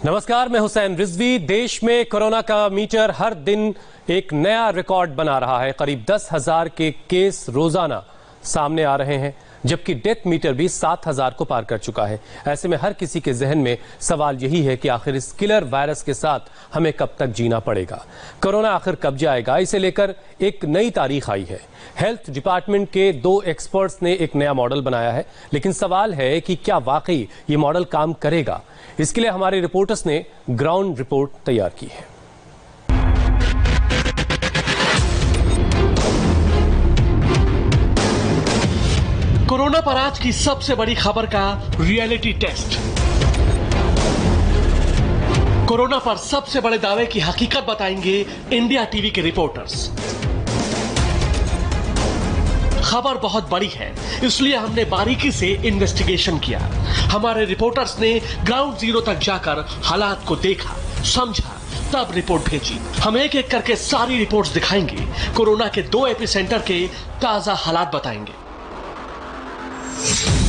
नमस्कार, मैं हुसैन रिजवी। देश में कोरोना का मीटर हर दिन एक नया रिकॉर्ड बना रहा है। करीब 10,000 के केस रोजाना सामने आ रहे हैं, जबकि डेथ मीटर भी 7,000 को पार कर चुका है। ऐसे में हर किसी के जहन में सवाल यही है कि आखिर इस किलर वायरस के साथ हमें कब तक जीना पड़ेगा। कोरोना आखिर कब जाएगा, इसे लेकर एक नई तारीख आई है। हेल्थ डिपार्टमेंट के 2 एक्सपर्ट्स ने एक नया मॉडल बनाया है, लेकिन सवाल है कि क्या वाकई ये मॉडल काम करेगा। इसके लिए हमारे रिपोर्टर्स ने ग्राउंड रिपोर्ट तैयार की है। कोरोना पर आज की सबसे बड़ी खबर का रियलिटी टेस्ट। कोरोना पर सबसे बड़े दावे की हकीकत बताएंगे इंडिया टीवी के रिपोर्टर्स। खबर बहुत बड़ी है, इसलिए हमने बारीकी से इन्वेस्टिगेशन किया। हमारे रिपोर्टर्स ने ग्राउंड जीरो तक जाकर हालात को देखा, समझा, तब रिपोर्ट भेजी। हम एक एक करके सारी रिपोर्ट्स दिखाएंगे, कोरोना के 2 एपिसेंटर के ताजा हालात बताएंगे।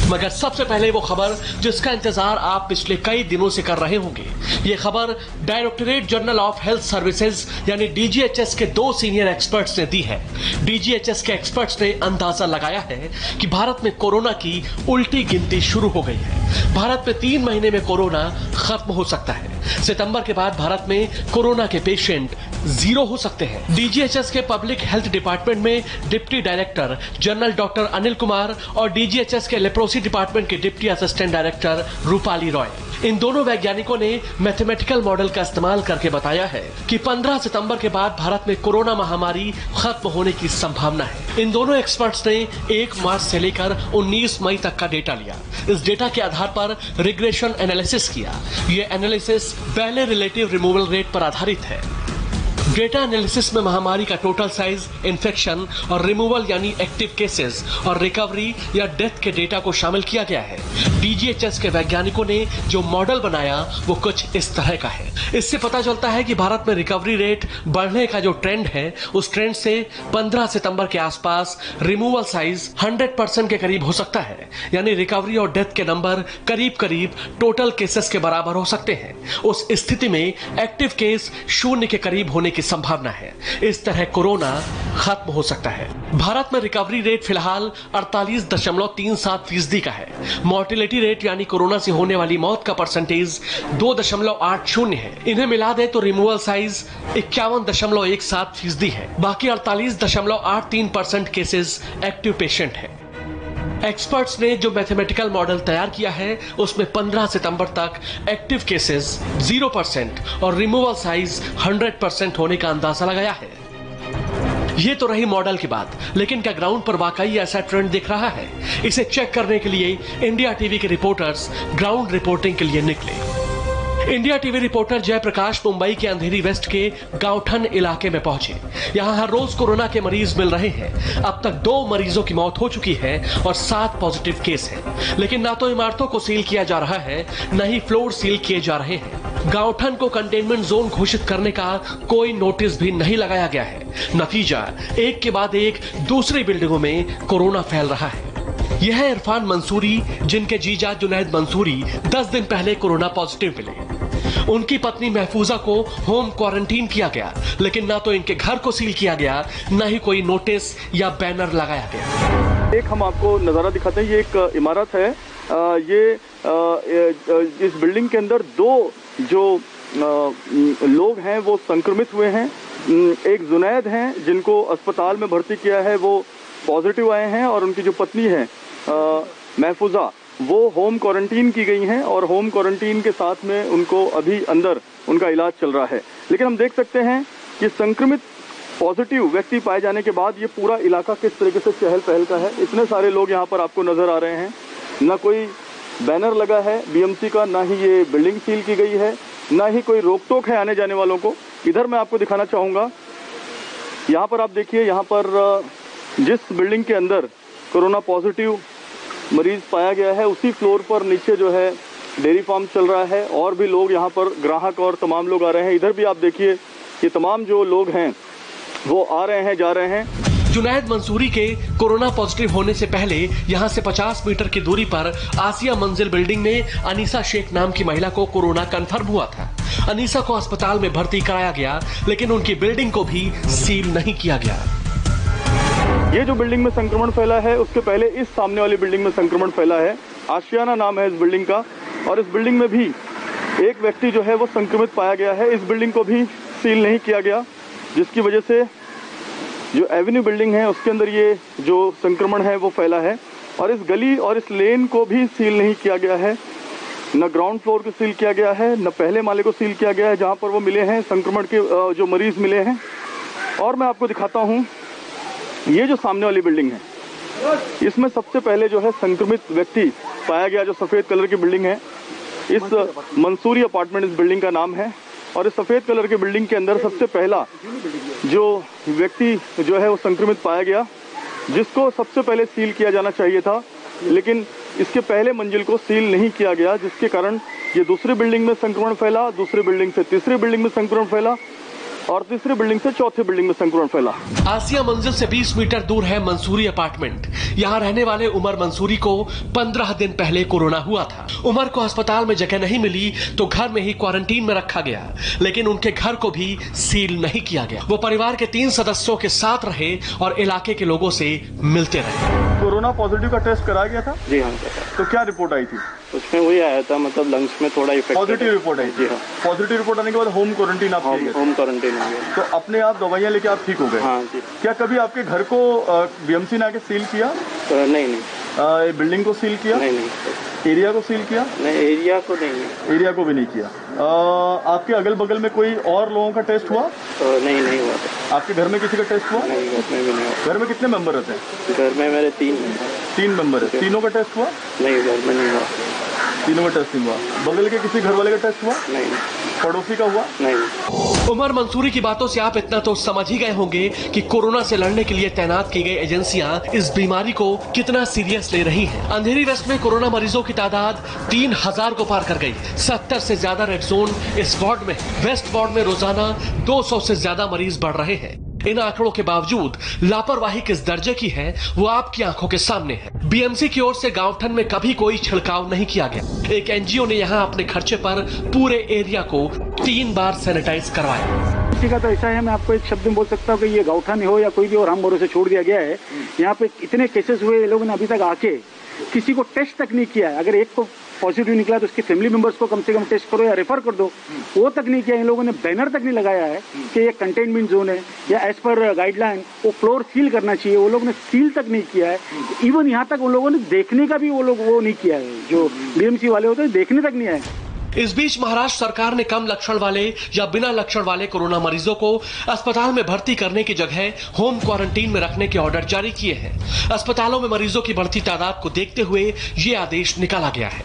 मगर सबसे पहले वो खबर जिसका इंतजार आप पिछले कई दिनों से कर रहे होंगे। ये खबर directorate general of health services यानी डीजीएचएस के 2 सीनियर एक्सपर्ट्स ने दी है। डीजीएचएस के एक्सपर्ट्स ने अंदाजा लगाया है कि भारत में कोरोना की उल्टी गिनती शुरू हो गई है। भारत में 3 महीने में कोरोना खत्म हो सकता है। सितंबर के बाद भारत में कोरोना के पेशेंट 0 हो सकते हैं। डीजीएचएस के पब्लिक हेल्थ डिपार्टमेंट में deputy director general doctor Anil Kumar और डीजीएचएस के लेप्रोसी डिपार्टमेंट के deputy assistant director Rupali Roy, इन दोनों वैज्ञानिकों ने मैथमेटिकल मॉडल का इस्तेमाल करके बताया है कि 15 सितंबर के बाद भारत में कोरोना महामारी खत्म होने की संभावना है। इन दोनों एक्सपर्ट्स ने 1 मार्च से लेकर 19 मई तक का डेटा लिया। इस डेटा के आधार पर रिग्रेशन एनालिसिस किया। ये एनालिसिस पहले रिलेटिव रिमूवल रेट पर आधारित है। डेटा एनालिसिस में महामारी का टोटल साइज, इन्फेक्शन और रिमूवल यानी एक्टिव केसेस और रिकवरी या डेथ के डेटा को शामिल किया गया है। डीजीएचएस के वैज्ञानिकों ने जो मॉडल बनाया वो कुछ इस तरह का है। इससे पता चलता है कि भारत में रिकवरी रेट बढ़ने का जो ट्रेंड है, उस ट्रेंड से 15 सितंबर के आसपास रिमूवल साइज 100% के करीब हो सकता है। यानी रिकवरी और डेथ के नंबर करीब करीब टोटल केसेस के बराबर हो सकते हैं। उस स्थिति में एक्टिव केस 0 के करीब होने की संभावना है। इस तरह कोरोना खत्म हो सकता है। भारत में रिकवरी रेट फिलहाल 48.37% का है। मोर्टेलिटी रेट यानी कोरोना से होने वाली मौत का परसेंटेज 2.80 है। इन्हें मिला दे तो रिमूवल साइज 51.17% है। बाकी 48.83% केसेस एक्टिव पेशेंट है। एक्सपर्ट्स ने जो मैथमेटिकल मॉडल तैयार किया है, उसमें 15 सितंबर तक एक्टिव केसेस 0% और रिमूवल साइज 100% होने का अंदाजा लगाया है। ये तो रही मॉडल की बात, लेकिन क्या ग्राउंड पर वाकई ऐसा ट्रेंड दिख रहा है? इसे चेक करने के लिए इंडिया टीवी के रिपोर्टर्स ग्राउंड रिपोर्टिंग के लिए निकले। India TV reporter Jayaprakash Mumbai के अंधेरी वेस्ट के गांवठन इलाके में पहुंचे। यहां हर रोज कोरोना के मरीज मिल रहे हैं। अब तक 2 मरीजों की मौत हो चुकी है और 7 पॉजिटिव केस हैं। लेकिन ना तो इमारतों को सील किया जा रहा है, न ही फ्लोर सील किए जा रहे हैं। गांवठन को कंटेनमेंट जोन घोषित करने का कोई नोटिस भी नहीं लगाया गया है। नतीजा, एक के बाद एक दूसरी बिल्डिंगों में कोरोना फैल रहा है। यह है इरफान मंसूरी, जिनके जीजा जुनैद मंसूरी 10 दिन पहले कोरोना पॉजिटिव मिले। उनकी पत्नी महफूजा को होम क्वारंटीन किया गया, लेकिन ना तो इनके घर को सील किया गया, ना ही कोई नोटिस या बैनर लगाया गया। एक हम आपको नज़ारा दिखाते हैं। ये एक इमारत है। इस बिल्डिंग के अंदर 2 जो लोग हैं वो संक्रमित हुए हैं। एक जुनैद हैं जिनको अस्पताल में भर्ती किया है, वो पॉजिटिव आए हैं, और उनकी जो पत्नी है महफूजा, वो होम क्वारंटीन की गई हैं और होम क्वारंटीन के साथ में उनको अभी अंदर उनका इलाज चल रहा है। लेकिन हम देख सकते हैं कि संक्रमित पॉजिटिव व्यक्ति पाए जाने के बाद ये पूरा इलाका किस तरीके से चहल पहल का है। इतने सारे लोग यहाँ पर आपको नजर आ रहे हैं। ना कोई बैनर लगा है बीएमसी का, ना ही ये बिल्डिंग सील की गई है, ना ही कोई रोक टोक है आने जाने वालों को। इधर मैं आपको दिखाना चाहूँगा, यहाँ पर आप देखिए, यहाँ पर जिस बिल्डिंग के अंदर कोरोना पॉजिटिव मरीज पाया गया है, उसी फ्लोर पर नीचे जो है डेयरी फार्म चल रहा है, और भी लोग यहाँ पर ग्राहक और तमाम लोग आ रहे हैं। इधर भी आप देखिए, ये तमाम जो लोग हैं वो आ रहे हैं, जा रहे हैं। जुनैद मंसूरी के कोरोना पॉजिटिव होने से पहले यहां से 50 मीटर की दूरी पर आसिया मंजिल बिल्डिंग में अनीसा शेख नाम की महिला को कोरोना कंफर्म हुआ था। अनीसा को अस्पताल में भर्ती कराया गया, लेकिन उनकी बिल्डिंग को भी सील नहीं किया गया। ये जो बिल्डिंग में संक्रमण फैला है, उसके पहले इस सामने वाली बिल्डिंग में संक्रमण फैला है। आशियाना नाम है इस बिल्डिंग का, और इस बिल्डिंग में भी एक व्यक्ति जो है वो संक्रमित पाया गया है। इस बिल्डिंग को भी सील नहीं किया गया, जिसकी वजह से जो एवेन्यू बिल्डिंग है उसके अंदर ये जो संक्रमण है वो फैला है। और इस गली और इस लेन को भी सील नहीं किया गया है। न ग्राउंड फ्लोर को सील किया गया है, न पहले माले को सील किया गया है जहाँ पर वो मिले हैं, संक्रमण के जो मरीज मिले हैं। और मैं आपको दिखाता हूँ, ये जो सामने वाली बिल्डिंग है, इसमें सबसे पहले जो है संक्रमित व्यक्ति पाया गया, जो सफ़ेद कलर की बिल्डिंग है। इस मंसूरी अपार्टमेंट इस बिल्डिंग का नाम है। और इस सफ़ेद कलर की बिल्डिंग के अंदर सबसे पहला जो व्यक्ति जो है वो संक्रमित पाया गया, जिसको सबसे पहले सील किया जाना चाहिए था, लेकिन इसके पहले मंजिल को सील नहीं किया गया, जिसके कारण ये दूसरी बिल्डिंग में संक्रमण फैला, दूसरी बिल्डिंग से तीसरी बिल्डिंग में संक्रमण फैला, और तीसरी बिल्डिंग से चौथी बिल्डिंग में संक्रमण फैला। आसिया मंजिल से 20 मीटर दूर है मंसूरी अपार्टमेंट। यहाँ रहने वाले उमर मंसूरी को 15 दिन पहले कोरोना हुआ था। उमर को अस्पताल में जगह नहीं मिली तो घर में ही क्वारंटीन में रखा गया, लेकिन उनके घर को भी सील नहीं किया गया। वो परिवार के 3 सदस्यों के साथ रहे और इलाके के लोगों से मिलते रहे। कोरोना पॉजिटिव का टेस्ट कराया गया था? जी हाँ। तो क्या रिपोर्ट आई थी? उसमें वही आया था, मतलब लंग्स में थोड़ा इफेक्ट। पॉजिटिव रिपोर्ट आई? जी हाँ। पॉजिटिव रिपोर्ट आने के बाद होम क्वारंटीन आप किए गए? होम क्वारंटीन हो गया। तो अपने आप दवाइयाँ लेके आप ठीक हो गए? हाँ जी। क्या कभी आपके घर को बीएमसी ने आके सील किया? नहीं। बिल्डिंग को सील किया? नहीं। एरिया को सील किया? नहीं, एरिया को नहीं। एरिया को भी नहीं किया। आपके अगल बगल में कोई और लोगों का टेस्ट हुआ? नहीं हुआ। आपके घर में किसी का टेस्ट हुआ? नहीं, घर में भी नहीं हुआ। घर में कितने मेंबर रहते हैं? घर में मेरे 3 मेंबर है। तीनों का टेस्ट हुआ? नहीं, घर में नहीं हुआ। तीनों का टेस्ट नहीं हुआ। बगल के किसी घर वाले का टेस्ट हुआ? नहीं। पड़ोसी का हुआ? नहीं। उमर मंसूरी की बातों से आप इतना तो समझ ही गए होंगे कि कोरोना से लड़ने के लिए तैनात की गई एजेंसियां इस बीमारी को कितना सीरियस ले रही हैं। अंधेरी वेस्ट में कोरोना मरीजों की तादाद 3000 को पार कर गई। 70 से ज्यादा रेड जोन इस वार्ड में। वेस्ट वार्ड में रोजाना 200 से ज्यादा मरीज बढ़ रहे हैं। इन आंकड़ों के बावजूद लापरवाही किस दर्जे की है वो आपकी आंखों के सामने है। बीएमसी की ओर से गांवठन में कभी कोई छिड़काव नहीं किया गया। एक एनजीओ ने यहां अपने खर्चे पर पूरे एरिया को 3 बार सैनिटाइज करवाया। किसी का तो ऐसा है, मैं आपको एक शब्द में बोल सकता हूँ कि ये गांवठन हो या कोई भी और हम भरोसे छोड़ दिया गया है। यहाँ पे इतने केसेस हुए, ये लोगों ने अभी तक आके किसी को टेस्ट तक नहीं किया है। अगर एक को पॉजिटिव निकला तो उसके फैमिली मेंबर्स को कम से कम टेस्ट करो या रेफर कर दो, वो तक नहीं किया। इन लोगों ने बैनर तक नहीं लगाया है कि ये कंटेनमेंट जोन है या एज पर गाइडलाइन वो फ्लोर सील करना चाहिए, वो लोगों ने सील तक नहीं किया है। इवन यहाँ तक उन लोगों ने देखने का भी वो नहीं किया है, जो बीएमसी वाले होते हैं देखने तक नहीं आए। इस बीच महाराष्ट्र सरकार ने कम लक्षण वाले या बिना लक्षण वाले कोरोना मरीजों को अस्पताल में भर्ती करने की जगह होम क्वारंटीन में रखने के ऑर्डर जारी किए हैं। अस्पतालों में मरीजों की बढ़ती तादाद को देखते हुए ये आदेश निकाला गया है।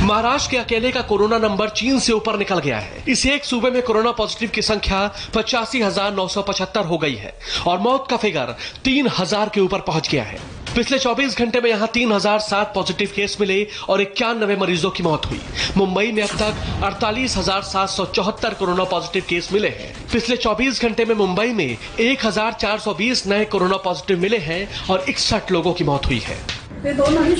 महाराष्ट्र के अकेले का कोरोना नंबर चीन से ऊपर निकल गया है। इस एक सूबे में कोरोना पॉजिटिव की संख्या 85,975 हो गई है और मौत का फिगर 3000 के ऊपर पहुंच गया है। पिछले 24 घंटे में यहां 3007 पॉजिटिव केस मिले और 91 मरीजों की मौत हुई। मुंबई में अब तक 48,774 कोरोना पॉजिटिव केस मिले हैं। पिछले 24 घंटे में मुंबई में 1,420 नए कोरोना पॉजिटिव मिले हैं और 61 लोगों की मौत हुई है।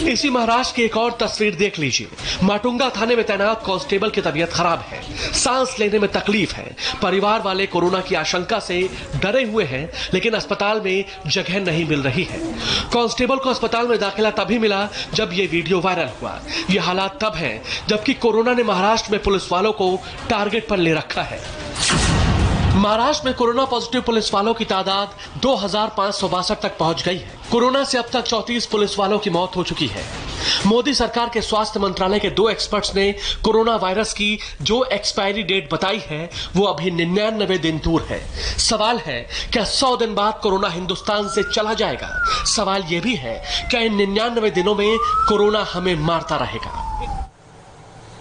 इसी महाराष्ट्र की एक और तस्वीर देख लीजिए। माटुंगा थाने में तैनात कांस्टेबल की तबीयत खराब है, सांस लेने में तकलीफ है। परिवार वाले कोरोना की आशंका से डरे हुए हैं, लेकिन अस्पताल में जगह नहीं मिल रही है। कांस्टेबल को अस्पताल में दाखिला तभी मिला जब ये वीडियो वायरल हुआ। ये हालात तब है जबकि कोरोना ने महाराष्ट्र में पुलिस वालों को टारगेट पर ले रखा है। महाराष्ट्र में कोरोना पॉजिटिव पुलिस वालों की तादाद 2562 तक पहुंच गई है। कोरोना से अब तक 34 पुलिस वालों की मौत हो चुकी है। मोदी सरकार के स्वास्थ्य मंत्रालय के 2 एक्सपर्ट्स ने कोरोना वायरस की जो एक्सपायरी डेट बताई है वो अभी 99 दिन दूर है। सवाल है क्या 100 दिन बाद कोरोना हिंदुस्तान से चला जाएगा? सवाल ये भी है क्या इन 99 दिनों में कोरोना हमें मारता रहेगा?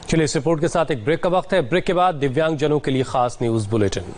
चलिए, इस रिपोर्ट के साथ एक ब्रेक का वक्त है। ब्रेक के बाद दिव्यांग जनों के लिए खास न्यूज बुलेटिन।